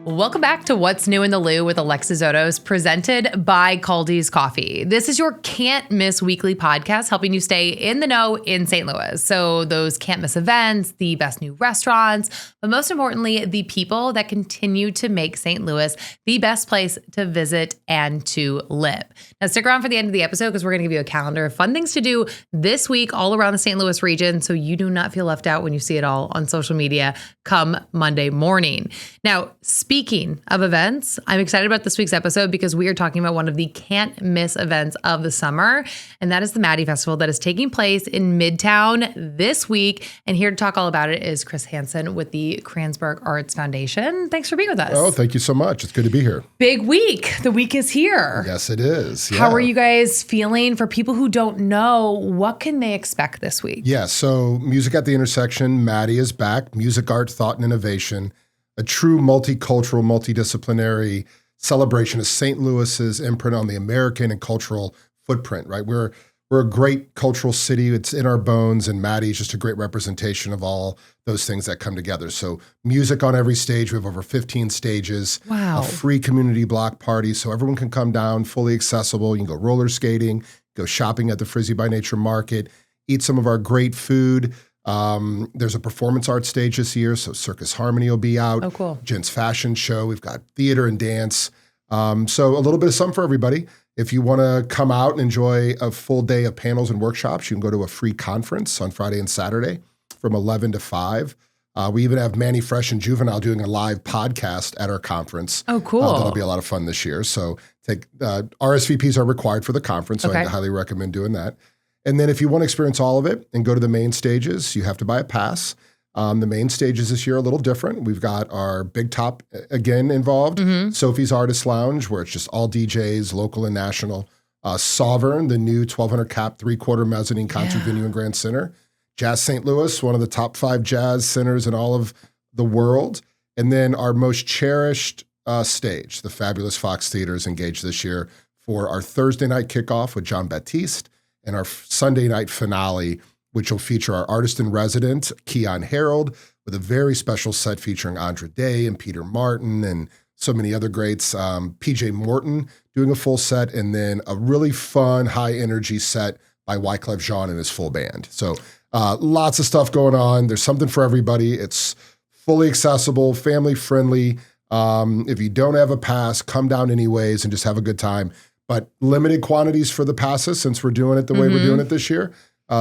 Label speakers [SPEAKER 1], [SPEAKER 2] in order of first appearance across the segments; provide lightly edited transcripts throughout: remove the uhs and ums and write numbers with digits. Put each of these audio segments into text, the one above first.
[SPEAKER 1] Welcome back to What's New in the Lou with Alexis Otos, presented by Kaldi's Coffee. This is your can't miss weekly podcast helping you stay in the know in St. Louis. So those can't miss events, the best new restaurants, but most importantly, the people that continue to make St. Louis the best place to visit and to live. Now stick around for the end of the episode because we're going to give you a calendar of fun things to do this week all around the St. Louis region so you do not feel left out when you see it all on social media come Monday morning. Now, speaking of events, I'm excited about this week's episode because we are talking about one of the can't miss events of the summer, and that is the Maddie Festival that is taking place in Midtown this week. And here to talk all about it is Chris Hansen with the Kranzberg Arts Foundation. Thanks for being with us.
[SPEAKER 2] Oh, thank you so much. It's good to be here.
[SPEAKER 1] Big week. The week is here.
[SPEAKER 2] Yes, it is. Yeah.
[SPEAKER 1] How are you guys feeling? For people who don't know, what can they expect this week?
[SPEAKER 2] Yeah, so Music at the Intersection, Maddie is back. Music, art, thought, and innovation. A true multicultural, multidisciplinary celebration of St. Louis's imprint on the American and cultural footprint, right? We're a great cultural city. It's in our bones, and Maddie's just a great representation of all those things that come together. So music on every stage. We have over 15 stages.
[SPEAKER 1] Wow.
[SPEAKER 2] A free community block party, so everyone can come down, fully accessible. You can go roller skating, go shopping at the Frizzy by Nature Market, eat some of our great food. There's a performance art stage this year, so Circus Harmony will be out.
[SPEAKER 1] Oh, cool.
[SPEAKER 2] Jen's fashion show. We've got theater and dance. So a little bit of something for everybody. If you want to come out and enjoy a full day of panels and workshops, you can go to a free conference on Friday and Saturday from 11 to 5. We even have Manny Fresh and Juvenile doing a live podcast at our conference.
[SPEAKER 1] Oh, cool.
[SPEAKER 2] That'll be a lot of fun this year. So RSVPs are required for the conference, so I highly recommend doing that. And then if you want to experience all of it and go to the main stages, you have to buy a pass. The main stages this year are a little different. We've got our Big Top again involved, Sophie's Artist Lounge, where it's just all DJs, local and national. Sovereign, the new 1,200 cap, 3-quarter mezzanine concert venue in Grand Center. Jazz St. Louis, one of the top 5 jazz centers in all of the world. And then our most cherished stage, the fabulous Fox Theater, is engaged this year for our Thursday night kickoff with John Baptiste and our Sunday night finale, which will feature our artist in resident, Keon Harold, with a very special set featuring Andra Day and Peter Martin and so many other greats. PJ Morton doing a full set, and then a really fun, high energy set by Wyclef Jean and his full band. So lots of stuff going on. There's something for everybody. It's fully accessible, family friendly. If you don't have a pass, come down anyways and just have a good time. But limited quantities for the passes since we're doing it the way we're doing it this year.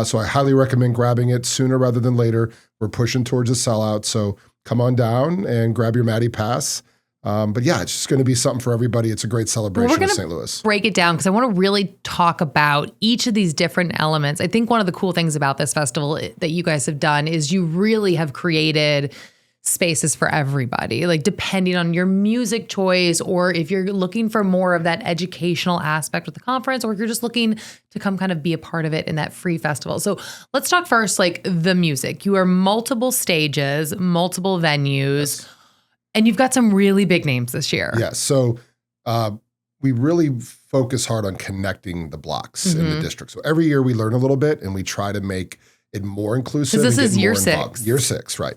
[SPEAKER 2] So I highly recommend grabbing it sooner rather than later. We're pushing towards a sellout. So come on down and grab your Maddie pass. But yeah, it's just going to be something for everybody. It's a great celebration of St. Louis.
[SPEAKER 1] Break it down because I want to really talk about each of these different elements. I think one of the cool things about this festival that you guys have done is you really have created spaces for everybody, like depending on your music choice, or if you're looking for more of that educational aspect with the conference, or if you're just looking to come kind of be a part of it in that free festival. So let's talk first, like the music. You are multiple stages, multiple venues, and you've got some really big names this year.
[SPEAKER 2] Yeah. So we really focus hard on connecting the blocks in the district. So every year we learn a little bit and we try to make it more inclusive.
[SPEAKER 1] Because this is year 6.
[SPEAKER 2] Year 6, right.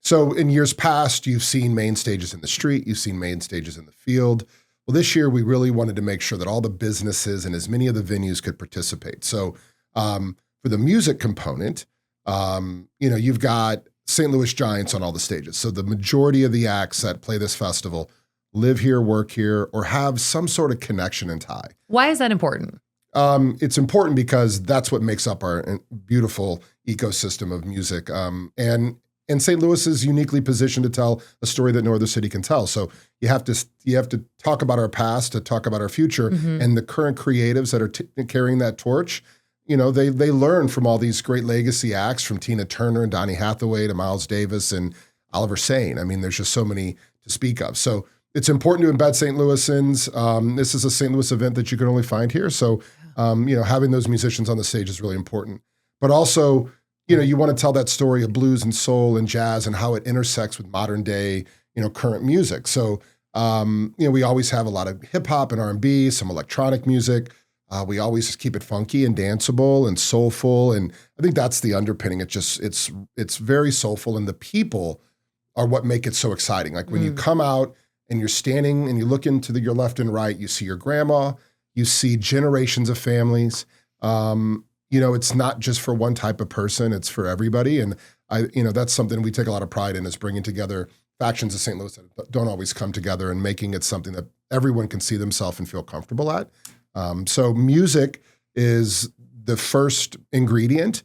[SPEAKER 2] So in years past, you've seen main stages in the street, you've seen main stages in the field. Well, this year we really wanted to make sure that all the businesses and as many of the venues could participate. So for the music component, you've got St. Louis Giants on all the stages. So the majority of the acts that play this festival live here, work here, or have some sort of connection and tie.
[SPEAKER 1] Why is that important?
[SPEAKER 2] It's important because that's what makes up our beautiful ecosystem of music. And St. Louis is uniquely positioned to tell a story that no other city can tell. So you have to talk about our past to talk about our future, and the current creatives that are carrying that torch. They learn from all these great legacy acts, from Tina Turner and Donny Hathaway to Miles Davis and Oliver Sane. I mean, there's just so many to speak of. So it's important to embed St. Louisans. This is a St. Louis event that you can only find here. So having those musicians on the stage is really important. But also, you want to tell that story of blues and soul and jazz and how it intersects with modern day, current music. So, we always have a lot of hip hop and R&B, some electronic music. We always keep it funky and danceable and soulful. And I think that's the underpinning. It's very soulful. And the people are what make it so exciting. Like when you come out and you're standing and you look into your left and right, you see your grandma, you see generations of families. It's not just for one type of person, it's for everybody. And that's something we take a lot of pride in, is bringing together factions of St. Louis that don't always come together and making it something that everyone can see themselves and feel comfortable at. So music is the first ingredient.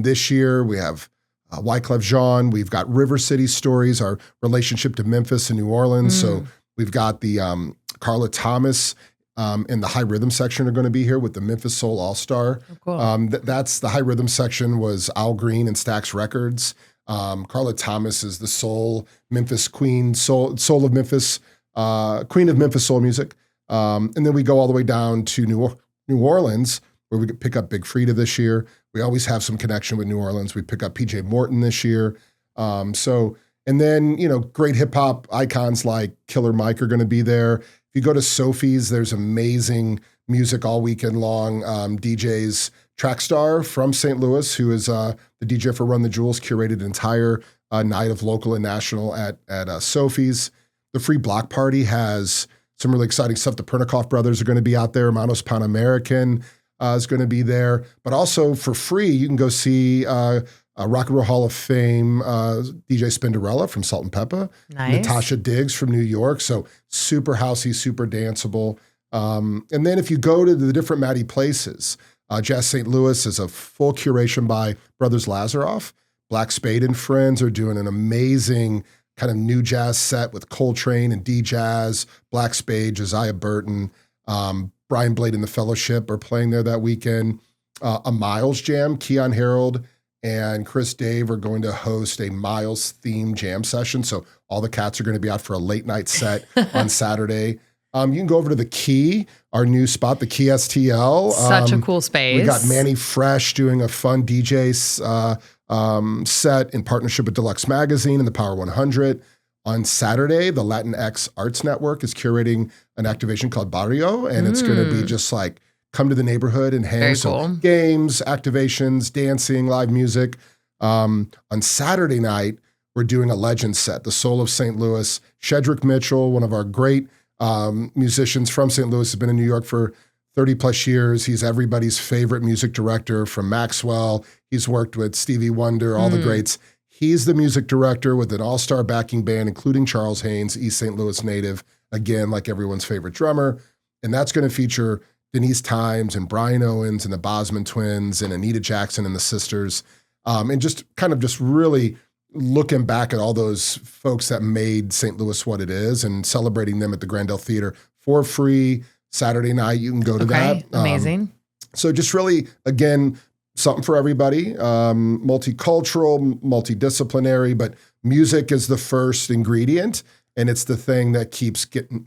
[SPEAKER 2] This year we have Wyclef Jean, we've got River City Stories, our relationship to Memphis and New Orleans. So we've got the Carla Thomas and the high rhythm section are going to be here with the Memphis Soul All-Star.
[SPEAKER 1] Oh, cool.
[SPEAKER 2] That's the high rhythm section was Al Green and Stax Records. Carla Thomas is the soul Memphis queen, soul of Memphis, queen of Memphis soul music. And then we go all the way down to New Orleans, where we pick up Big Frida this year. We always have some connection with New Orleans. We pick up PJ Morton this year. And then, great hip hop icons like Killer Mike are going to be there. If you go to Sophie's, there's amazing music all weekend long. DJs Trackstar from St. Louis, who is the DJ for Run the Jewels, curated an entire night of local and national at Sophie's. The Free Block Party has some really exciting stuff. The Pernikoff brothers are going to be out there. Manos Pan American is going to be there. But also for free, you can go see Rock and Roll Hall of Fame DJ Spinderella from Salt and Peppa.
[SPEAKER 1] Nice.
[SPEAKER 2] Natasha Diggs from New York. So super housey, super danceable. And then if you go to the different Maddie places, Jazz St. Louis is a full curation by Brothers Lazaroff. Black Spade and Friends are doing an amazing kind of new jazz set with Coltrane and D-Jazz, Black Spade, Josiah Burton, Brian Blade and the Fellowship are playing there that weekend. A Miles Jam, Keon Harold and Chris Dave are going to host a Miles themed jam session. So all the cats are going to be out for a late night set on Saturday. You can go over to the Key, our new spot, the Key STL.
[SPEAKER 1] Such a cool space.
[SPEAKER 2] We got Manny Fresh doing a fun DJ set in partnership with Deluxe Magazine and the Power 100. On Saturday, the Latinx Arts Network is curating an activation called Barrio, and it's going to be just like come to the neighborhood and hang.
[SPEAKER 1] Very
[SPEAKER 2] so
[SPEAKER 1] cool.
[SPEAKER 2] Games, activations, dancing, live music. On Saturday night, we're doing a legend set, The Soul of St. Louis. Shedrick Mitchell, one of our great musicians from St. Louis, has been in New York for 30 plus years. He's everybody's favorite music director from Maxwell. He's worked with Stevie Wonder, all the greats. He's the music director with an all-star backing band, including Charles Haynes, East St. Louis native, again, like everyone's favorite drummer. And that's going to feature Denise Times and Brian Owens and the Bosman twins and Anita Jackson and the sisters. And just really looking back at all those folks that made St. Louis what it is and celebrating them at the Grandel Theater for free. Saturday night, you can go to that.
[SPEAKER 1] Amazing.
[SPEAKER 2] So just really, again, something for everybody, multicultural, multidisciplinary, but music is the first ingredient, and it's the thing that keeps getting,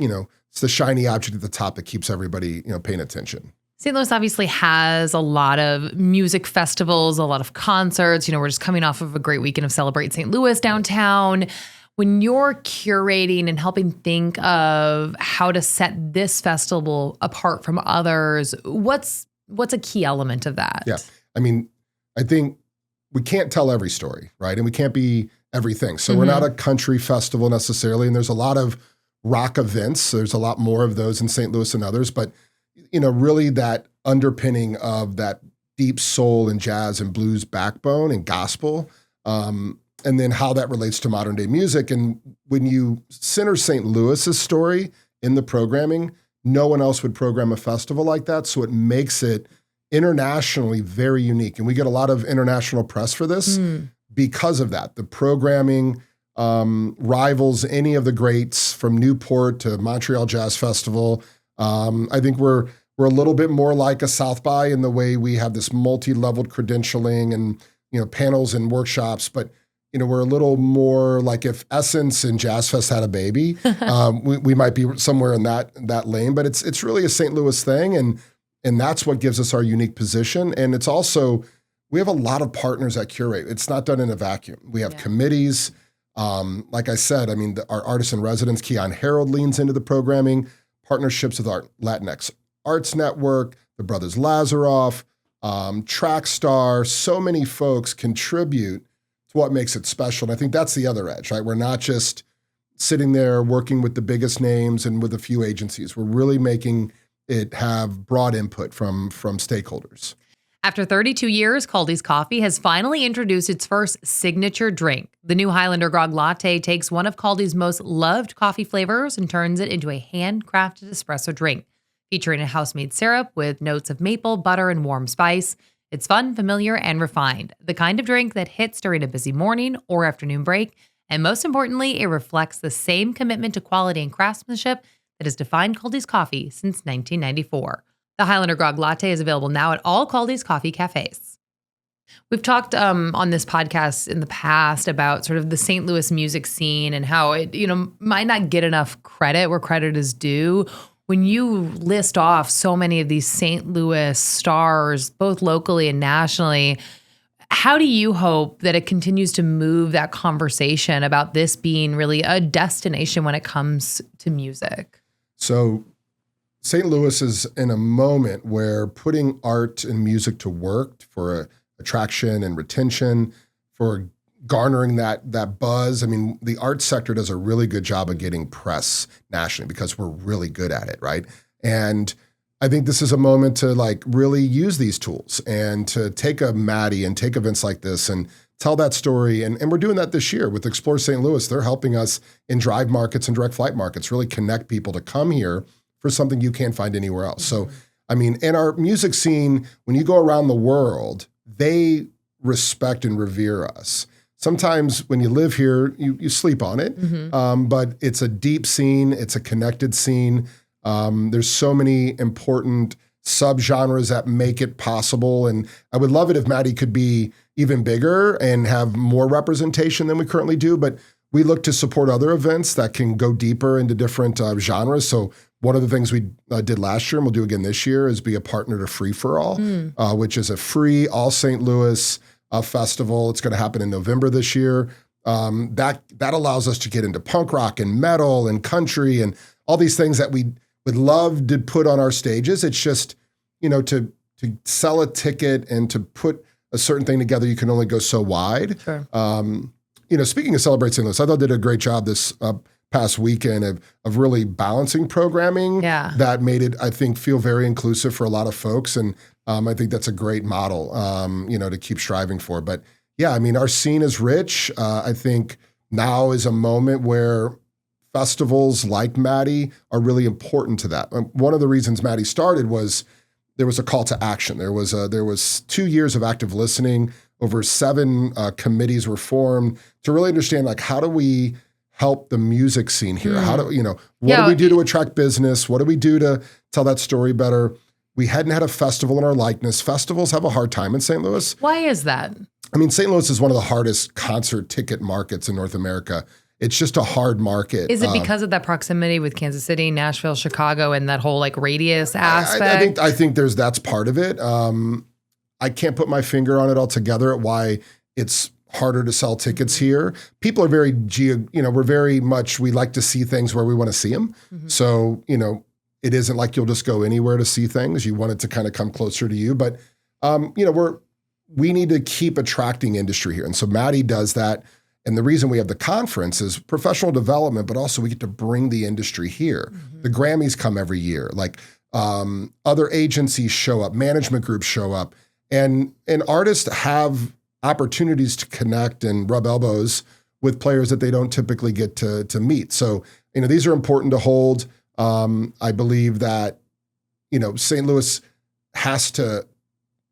[SPEAKER 2] it's the shiny object at the top that keeps everybody, paying attention.
[SPEAKER 1] St. Louis obviously has a lot of music festivals, a lot of concerts. We're just coming off of a great weekend of Celebrate St. Louis downtown. When you're curating and helping think of how to set this festival apart from others, what's a key element of that?
[SPEAKER 2] Yeah. I mean, I think we can't tell every story, right? And we can't be everything. So we're not a country festival necessarily. And there's a lot of rock events. There's a lot more of those in St. Louis than others. But, really that underpinning of that deep soul and jazz and blues backbone and gospel, and then how that relates to modern day music. And when you center St. Louis's story in the programming, no one else would program a festival like that. So it makes it internationally very unique. And we get a lot of international press for this because of that. The programming rivals any of the greats from Newport to Montreal Jazz Festival. I think we're a little bit more like a South by in the way we have this multi-leveled credentialing and, panels and workshops, but we're a little more like if Essence and Jazz Fest had a baby, we might be somewhere in that lane, but it's really a St. Louis thing. And that's what gives us our unique position. And it's also, we have a lot of partners that curate. It's not done in a vacuum. We have committees. Like I said, our artist in residence, Keon Harold, leans into the programming, partnerships with our Latinx Arts Network, the Brothers Lazaroff, Trackstar. So many folks contribute to what makes it special. And I think that's the other edge, right? We're not just sitting there working with the biggest names and with a few agencies. We're really making it have broad input from stakeholders.
[SPEAKER 1] After 32 years, Kaldi's Coffee has finally introduced its first signature drink. The new Highlander Grog Latte takes one of Kaldi's most loved coffee flavors and turns it into a handcrafted espresso drink, featuring a house-made syrup with notes of maple, butter, and warm spice. It's fun, familiar, and refined, the kind of drink that hits during a busy morning or afternoon break, and most importantly, it reflects the same commitment to quality and craftsmanship that has defined Kaldi's Coffee since 1994. The Highlander Grog Latte is available now at all Kaldi's coffee cafes. We've talked on this podcast in the past about sort of the St. Louis music scene and how it, might not get enough credit where credit is due. When you list off so many of these St. Louis stars, both locally and nationally, how do you hope that it continues to move that conversation about this being really a destination when it comes to music?
[SPEAKER 2] So St. Louis is in a moment where putting art and music to work for attraction and retention, for garnering that buzz. I mean, the arts sector does a really good job of getting press nationally because we're really good at it, right? And I think this is a moment to really use these tools and to take a Maddie and take events like this and tell that story. And we're doing that this year with Explore St. Louis. They're helping us in drive markets and direct flight markets really connect people to come here for something you can't find anywhere else. So, I mean, in our music scene, when you go around the world, they respect and revere us. Sometimes when you live here, you sleep on it, but it's a deep scene. It's a connected scene. There's so many important subgenres that make it possible. And I would love it if Maddie could be even bigger and have more representation than we currently do. But we look to support other events that can go deeper into different genres. So one of the things we did last year and we'll do again this year is be a partner to Free for All, which is a free all St. Louis festival. It's going to happen in November this year. That allows us to get into punk rock and metal and country and all these things that we would love to put on our stages. It's just, to sell a ticket and to put a certain thing together, you can only go so wide.
[SPEAKER 1] Sure.
[SPEAKER 2] Speaking of Celebrate St. Louis, I thought they did a great job this past weekend of really balancing programming that made it, I think, feel very inclusive for a lot of folks. And I think that's a great model, to keep striving for. But yeah, I mean, our scene is rich. I think now is a moment where festivals like Maddie are really important to that. One of the reasons Maddie started was there was a call to action. There was 2 years of active listening. Over 7 committees were formed to really understand how do we help the music scene here? How do what do we do to attract business? What do we do to tell that story better? We hadn't had a festival in our likeness. Festivals have a hard time in St. Louis.
[SPEAKER 1] Why is that?
[SPEAKER 2] I mean, St. Louis is one of the hardest concert ticket markets in North America. It's just a hard market.
[SPEAKER 1] Is it because of that proximity with Kansas City, Nashville, Chicago, and that whole radius aspect?
[SPEAKER 2] I think that's part of it. I can't put my finger on it altogether at why it's harder to sell tickets here. People are very, we're very much, we like to see things where we want to see them. So, it isn't like you'll just go anywhere to see things. You want it to kind of come closer to you. But, we need to keep attracting industry here. And so Maddie does that. And the reason we have the conference is professional development, but also we get to bring the industry here. The Grammys come every year. Other agencies show up, management groups show up, and artists have opportunities to connect and rub elbows with players that they don't typically get to meet. So, these are important to hold. I believe that, St. Louis has to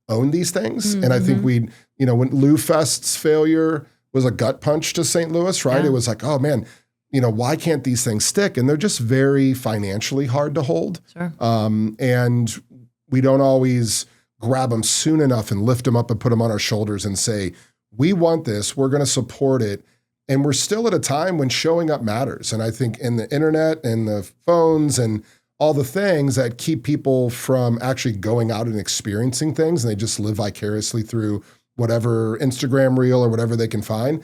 [SPEAKER 2] own these things. And I think when Lou Fest's failure was a gut punch to St. Louis, right?
[SPEAKER 1] Yeah.
[SPEAKER 2] It was oh man, why can't these things stick? And they're just very financially hard to hold.
[SPEAKER 1] Sure.
[SPEAKER 2] And we don't always grab them soon enough and lift them up and put them on our shoulders and say, we want this, we're going to support it. And we're still at a time when showing up matters. And I think in the internet and the phones and all the things that keep people from actually going out and experiencing things, and they just live vicariously through whatever Instagram reel or whatever they can find.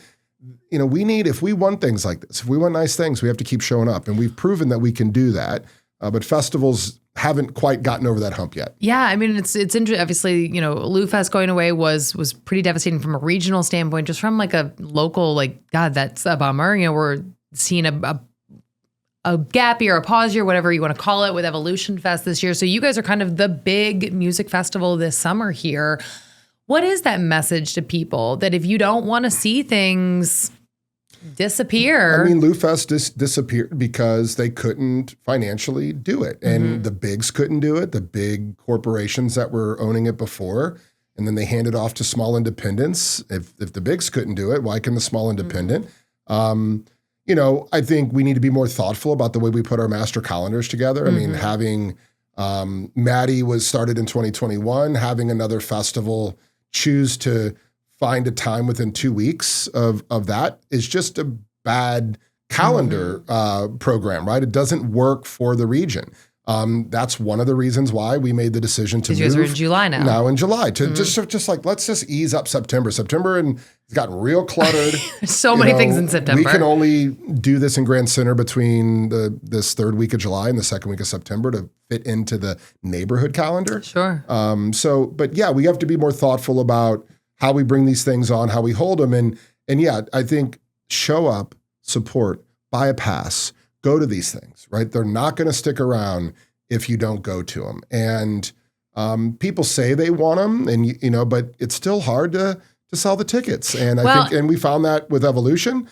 [SPEAKER 2] If we want things like this, if we want nice things, we have to keep showing up. And we've proven that we can do that. But festivals haven't quite gotten over that hump yet.
[SPEAKER 1] Yeah, I mean, it's interesting. Obviously, Lou Fest going away was pretty devastating from a regional standpoint, just from like a local, like, God, that's a bummer. We're seeing a gap year, a pause year, whatever you want to call it, with Evolution Fest this year. So you guys are kind of the big music festival this summer here. What is that message to people that if you don't want to see things disappear?
[SPEAKER 2] I mean, Lou Fest disappeared because they couldn't financially do it. And the bigs couldn't do it, the big corporations that were owning it before. And then they handed off to small independents. If the bigs couldn't do it, why can the small independent? I think we need to be more thoughtful about the way we put our master calendars together. I mean, having Maddie was started in 2021, having another festival choose to find a time within 2 weeks of that is just a bad calendar program, right? It doesn't work for the region. That's one of the reasons why we made the decision to move.
[SPEAKER 1] You guys are in July now.
[SPEAKER 2] Now in July to just like, let's just ease up September. And it's gotten real cluttered.
[SPEAKER 1] So many things in September.
[SPEAKER 2] We can only do this in Grand Center between this third week of July and the second week of September to fit into the neighborhood calendar.
[SPEAKER 1] Sure.
[SPEAKER 2] But yeah, we have to be more thoughtful about how we bring these things on, how we hold them. And yeah, I think show up, support, buy a pass, go to these things, right? They're not going to stick around if you don't go to them. And people say they want them, and but it's still hard to sell the tickets. And I think we found that with Evolution.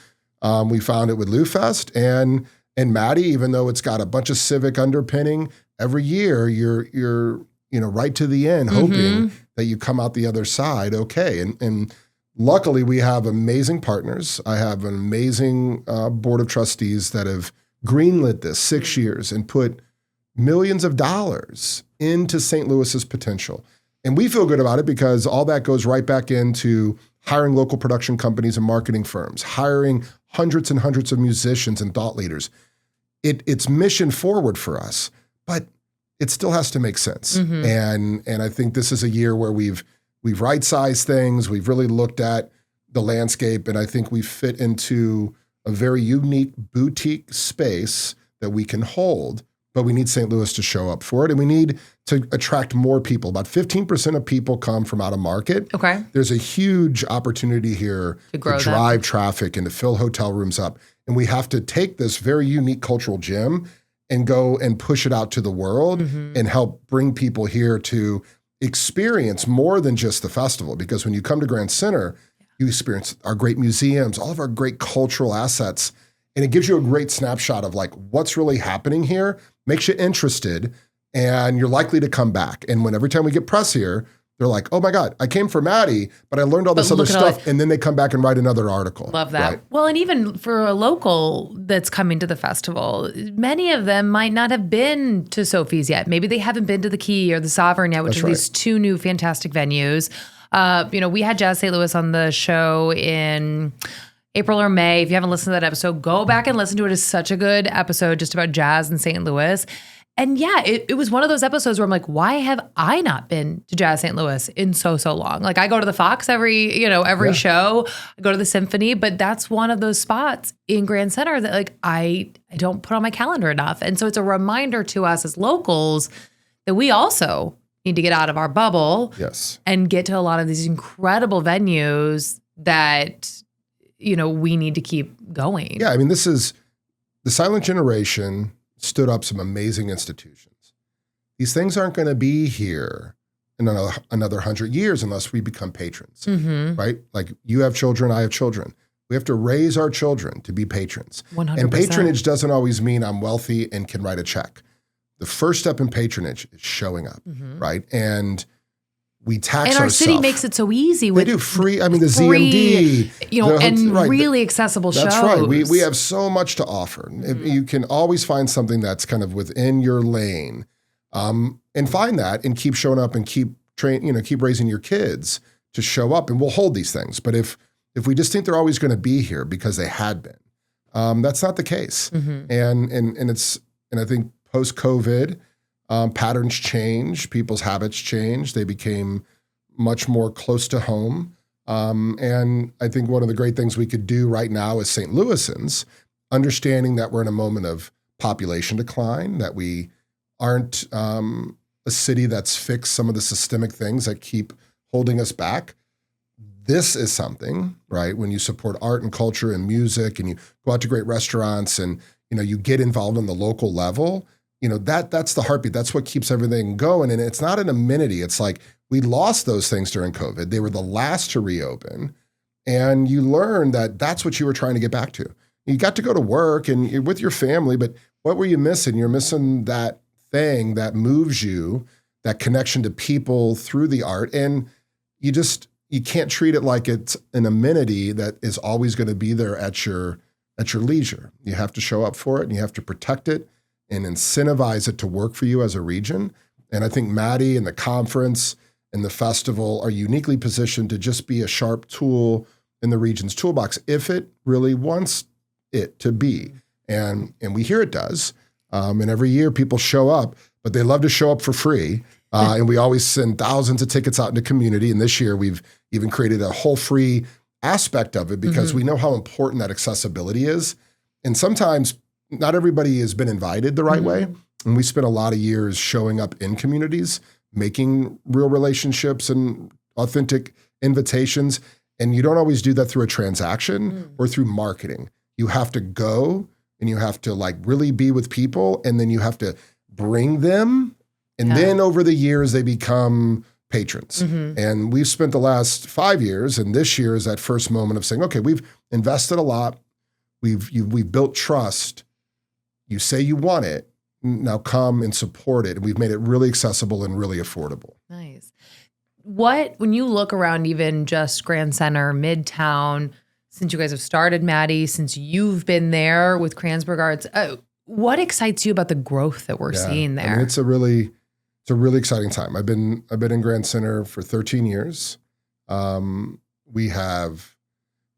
[SPEAKER 2] We found it with Lou Fest and Maddie, even though it's got a bunch of civic underpinning. Every year, you're right to the end, hoping that you come out the other side okay. And luckily, we have amazing partners. I have an amazing board of trustees that have greenlit this 6 years and put millions of dollars into St. Louis's potential. And we feel good about it because all that goes right back into hiring local production companies and marketing firms, hiring hundreds and hundreds of musicians and thought leaders. It's mission forward for us, but it still has to make sense. And I think this is a year where we've right-sized things. We've really looked at the landscape, and I think we fit into a very unique boutique space that we can hold, but we need St. Louis to show up for it, and we need to attract more people. About 15% of people come from out of market.
[SPEAKER 1] Okay.
[SPEAKER 2] There's a huge opportunity here to drive traffic and to fill hotel rooms up, and we have to take this very unique cultural gem and go and push it out to the world and help bring people here to experience more than just the festival. Because when you come to Grand Center, you experience our great museums, all of our great cultural assets, and it gives you a great snapshot of like what's really happening here, makes you interested, and you're likely to come back. And when every time we get press here, they're like, oh my God, I came for Maddie, but I learned all this other stuff. And then they come back and write another article.
[SPEAKER 1] Love that. Right? Well, and even for a local that's coming to the festival, many of them might not have been to Sophie's yet. Maybe they haven't been to the Key or the Sovereign yet, which are these two new fantastic venues. We had Jazz St. Louis on the show in April or May. If you haven't listened to that episode, go back and listen to it. It's such a good episode just about jazz in St. Louis. And yeah, it was one of those episodes where I'm like, why have I not been to Jazz St. Louis in so long? Like I go to the Fox every show, I go to the Symphony, but that's one of those spots in Grand Center that like I don't put on my calendar enough. And so it's a reminder to us as locals that we also need to get out of our bubble and get to a lot of these incredible venues that, we need to keep going.
[SPEAKER 2] Yeah, I mean, this is the Silent Generation stood up some amazing institutions. These things aren't going to be here in another 100 years unless we become patrons, right? Like you have children, I have children. We have to raise our children to be patrons.
[SPEAKER 1] 100%.
[SPEAKER 2] And patronage doesn't always mean I'm wealthy and can write a check. The first step in patronage is showing up, right? And we tax ourselves.
[SPEAKER 1] And our city makes it so easy.
[SPEAKER 2] They do free, I mean, the ZMD.
[SPEAKER 1] Really accessible shows.
[SPEAKER 2] That's right. We have so much to offer. You can always find something that's kind of within your lane and find that and keep showing up and keep raising your kids to show up, and we'll hold these things. But if we just think they're always going to be here because they had been, that's not the case. And I think post-COVID, patterns change, people's habits change. They became much more close to home. And I think one of the great things we could do right now as St. Louisans, understanding that we're in a moment of population decline, that we aren't a city that's fixed some of the systemic things that keep holding us back. This is something, right? When you support art and culture and music and you go out to great restaurants and, you get involved on the local level, that's the heartbeat. That's what keeps everything going. And it's not an amenity. It's like we lost those things during COVID. They were the last to reopen. And you learn that that's what you were trying to get back to. You got to go to work and you're with your family, but what were you missing? You're missing that thing that moves you, that connection to people through the art. And you can't treat it like it's an amenity that is always going to be there at your leisure. You have to show up for it and you have to protect it and incentivize it to work for you as a region. And I think Maddie and the conference and the festival are uniquely positioned to just be a sharp tool in the region's toolbox if it really wants it to be. And we hear it does. And every year people show up, but they love to show up for free. And we always send thousands of tickets out into community. And this year we've even created a whole free aspect of it because we know how important that accessibility is. And sometimes not everybody has been invited the right way. And we spent a lot of years showing up in communities, making real relationships and authentic invitations. And you don't always do that through a transaction or through marketing. You have to go and you have to really be with people, and then you have to bring them. And then over the years, they become patrons. And we've spent the last 5 years, and this year is that first moment of saying, okay, we've invested a lot. We've built trust. You say you want it. Now come and support it. And we've made it really accessible and really affordable.
[SPEAKER 1] Nice. When you look around even just Grand Center, Midtown, since you guys have started, Maddie, since you've been there with Kranzberg Arts, what excites you about the growth that we're seeing there?
[SPEAKER 2] I mean, it's a really exciting time. I've been in Grand Center for 13 years. We have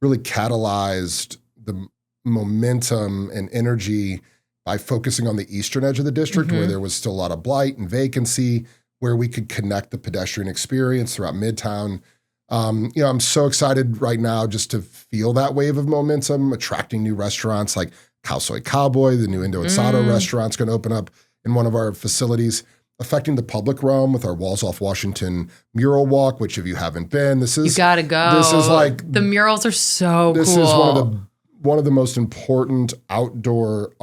[SPEAKER 2] really catalyzed the momentum and energy by focusing on the eastern edge of the district where there was still a lot of blight and vacancy, where we could connect the pedestrian experience throughout Midtown. I'm so excited right now just to feel that wave of momentum, attracting new restaurants like Khao Soi Cowboy, the new Indo Asado restaurant's going to open up in one of our facilities, affecting the public realm with our Walls Off Washington mural walk, which if you haven't been, you
[SPEAKER 1] gotta go.
[SPEAKER 2] This is
[SPEAKER 1] the murals are so cool.
[SPEAKER 2] This is one of the most important outdoor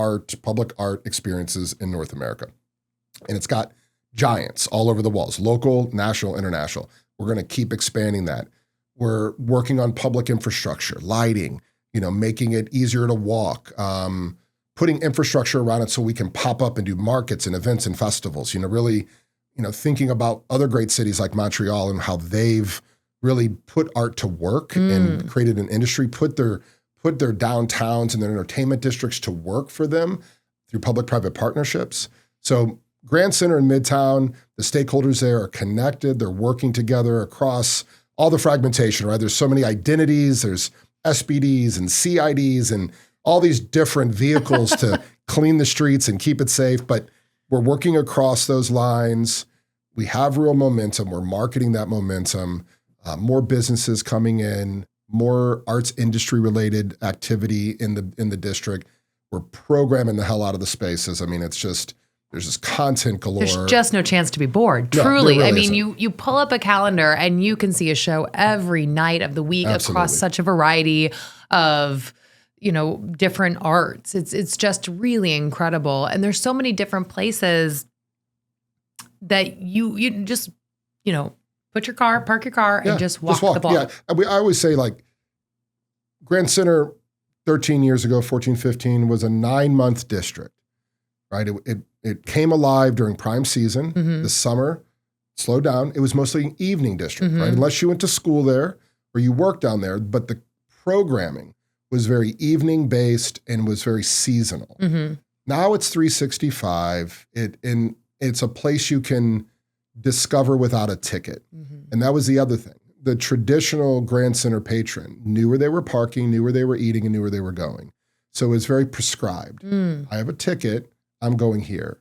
[SPEAKER 2] public art experiences in North America. And it's got giants all over the walls, local, national, international. We're going to keep expanding that. We're working on public infrastructure, lighting, making it easier to walk, putting infrastructure around it so we can pop up and do markets and events and festivals, really, thinking about other great cities like Montreal and how they've really put art to work and created an industry, put their downtowns and their entertainment districts to work for them through public-private partnerships. So Grand Center and Midtown, the stakeholders there are connected. They're working together across all the fragmentation, right? There's so many identities. There's SBDs and CIDs and all these different vehicles to clean the streets and keep it safe. But we're working across those lines. We have real momentum. We're marketing that momentum. More businesses coming in, more arts industry related activity in the district. We're programming the hell out of the spaces. I mean, there's just content galore.
[SPEAKER 1] There's just no chance to be bored.
[SPEAKER 2] No,
[SPEAKER 1] truly.
[SPEAKER 2] really
[SPEAKER 1] I mean,
[SPEAKER 2] isn't.
[SPEAKER 1] you pull up a calendar and you can see a show every night of the week across such a variety of, different arts. It's just really incredible. And there's so many different places that you just, park your car and just walk the block.
[SPEAKER 2] Yeah. I always say Grand Center 13 years ago, 14, 15 was a 9-month district, right? It came alive during prime season. The summer slowed down. It was mostly an evening district, right? Unless you went to school there or you worked down there, but the programming was very evening based and was very seasonal. Now it's 365. It's a place you can discover without a ticket. And that was the other thing. The traditional Grand Center patron knew where they were parking, knew where they were eating, and knew where they were going. So it was very prescribed. I have a ticket. I'm going here.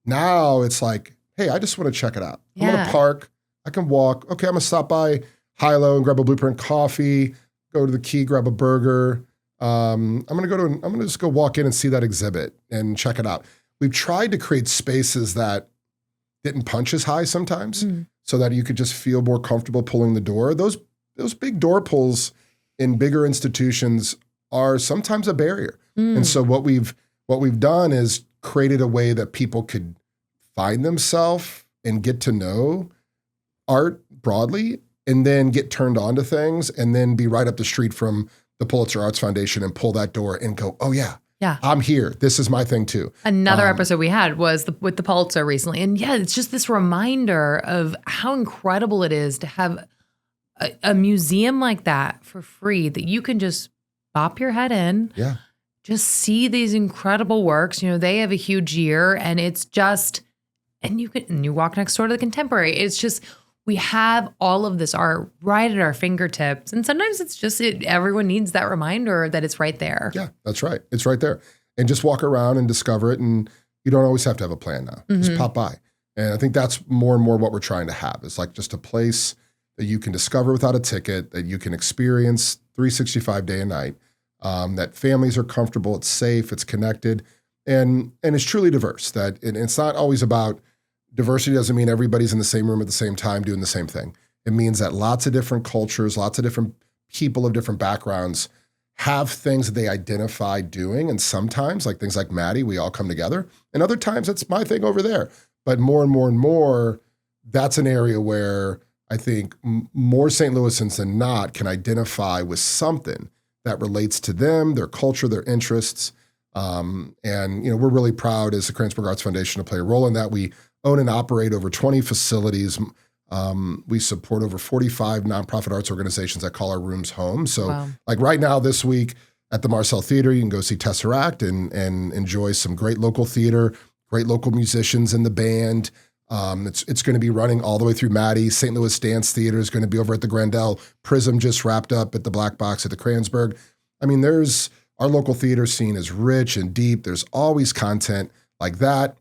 [SPEAKER 2] Now it's like, hey, I just want to check it out. I'm going to park. I can walk. Okay, I'm going to stop by Hilo and grab a Blueprint coffee, go to the Key, grab a burger. I'm going to just go walk in and see that exhibit and check it out. we've tried to create spaces that didn't punch as high sometimes so that you could just feel more comfortable pulling the door. Those big door pulls in bigger institutions are sometimes a barrier. And so what we've done is created a way that people could find themselves and get to know art broadly, and then get turned on to things, and then be right up the street from the Pulitzer Arts Foundation and pull that door and go, oh yeah, I'm here. This is my thing too.
[SPEAKER 1] Another episode we had was with the Pulitzer recently. And yeah, it's just this reminder of how incredible it is to have a museum like that for free that you can just bop your head in.
[SPEAKER 2] Yeah.
[SPEAKER 1] Just see these incredible works. You know, they have a huge year, and it's just, and you walk next door to the Contemporary. It's just, we have all of this art right at our fingertips. And sometimes it's just, everyone needs that reminder that it's right there.
[SPEAKER 2] Yeah, that's right. It's right there. And just walk around and discover it. And you don't always have to have a plan now. Just pop by. And I think that's more and more what we're trying to have. It's like just a place that you can discover without a ticket, that you can experience 365 day and night. That families are comfortable, it's safe, it's connected, and it's truly diverse. That it's not always about diversity. Doesn't mean everybody's in the same room at the same time doing the same thing. It means that lots of different cultures, lots of different people of different backgrounds have things that they identify doing, and sometimes, like things like Maddie, we all come together, and other times it's my thing over there. But more and more and more, that's an area where I think more St. Louisans than not can identify with something that relates to them, their culture, their interests. And, we're really proud as the Kranzberg Arts Foundation to play a role in that. We own and operate over 20 facilities. We support over 45 nonprofit arts organizations that call our rooms home. So like right now this week at the Marcel Theater, you can go see Tesseract and enjoy some great local theater, great local musicians in the band. It's going to be running all the way through Maddie. St. Louis Dance Theater is going to be over at the Grandel. Prism just wrapped up at the Black Box at the Kranzberg. I mean, our local theater scene is rich and deep. There's always content like that.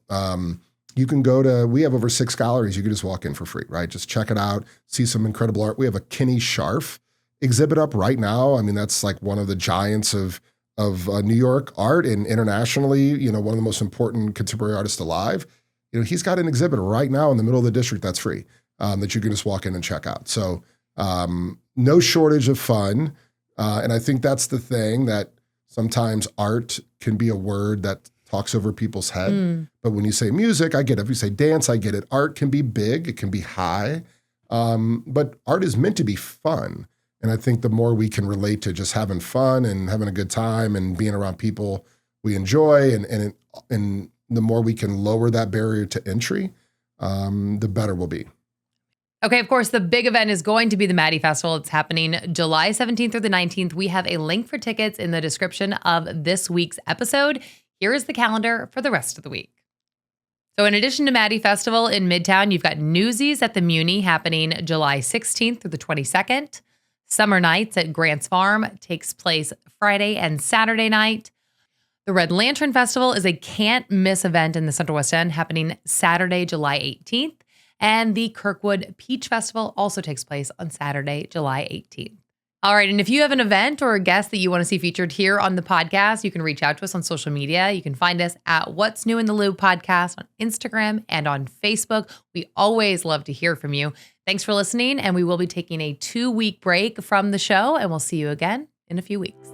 [SPEAKER 2] You can we have over 6 galleries. You can just walk in for free, right? Just check it out, see some incredible art. We have a Kinney Scharf exhibit up right now. I mean, that's like one of the giants of New York art, and internationally, one of the most important contemporary artists alive. He's got an exhibit right now in the middle of the district that's free, that you can just walk in and check out. So no shortage of fun. And I think that's the thing, that sometimes art can be a word that talks over people's head. But when you say music, I get it. If you say dance, I get it. Art can be big. It can be high. But art is meant to be fun. And I think the more we can relate to just having fun and having a good time and being around people we enjoy, and the more we can lower that barrier to entry, the better we'll be.
[SPEAKER 1] Okay, of course, the big event is going to be the Maddie Festival. It's happening July 17th through the 19th. We have a link for tickets in the description of this week's episode. Here is the calendar for the rest of the week. So in addition to Maddie Festival in Midtown, you've got Newsies at the Muni happening July 16th through the 22nd. Summer Nights at Grants Farm takes place Friday and Saturday night. The Red Lantern Festival is a can't-miss event in the Central West End happening Saturday, July 18th. And the Kirkwood Peach Festival also takes place on Saturday, July 18th. All right, and if you have an event or a guest that you want to see featured here on the podcast, you can reach out to us on social media. You can find us at What's New in the Loop podcast on Instagram and on Facebook. We always love to hear from you. Thanks for listening, and we will be taking a 2-week break from the show, and we'll see you again in a few weeks.